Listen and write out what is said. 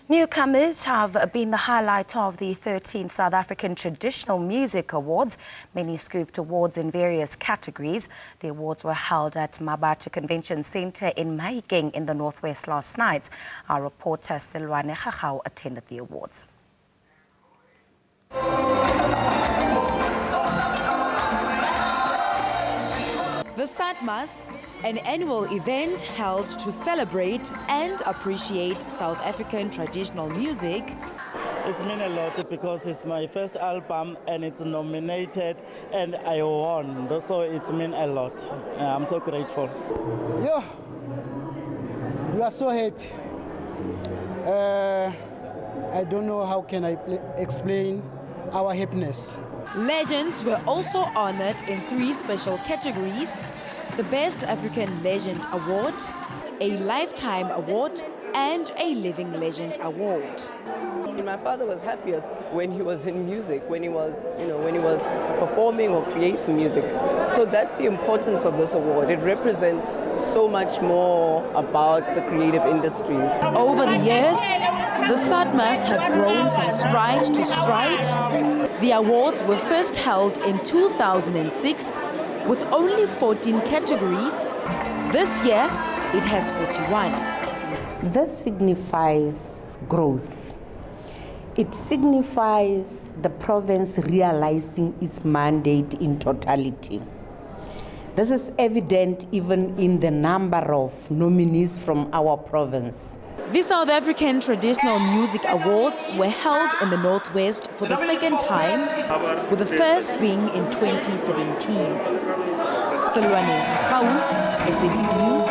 Newcomers have been the highlight of the 13th South African Traditional Music Awards. Many scooped awards in various categories. The awards were held at Mabatu Convention Centre in Mahikeng in the Northwest last night. Our reporter Silwane Khachau attended the awards. The SABC1, an annual event held to celebrate and appreciate South African traditional music. It's meant a lot because it's my first album and it's nominated and I won, so it's meant a lot. I'm so grateful. Yeah, we are so happy. I don't know how can I explain our happiness. Legends were also honored in 3 special categories: the Best African Legend Award, a Lifetime Award, and a Living Legend Award. My father was happiest when he was in music, when he was performing or creating music. So that's the importance of this award. It represents so much more about the creative industries. Over the years, the SABC1 have grown from stride to stride. The awards were first held in 2006 with only 14 categories. This year, it has 41. This signifies growth. It signifies the province realizing its mandate in totality. This is evident even in the number of nominees from our province. The South African Traditional Music Awards were held in the Northwest for the second time, with the first being in 2017. Silwane Khachau, SABC News.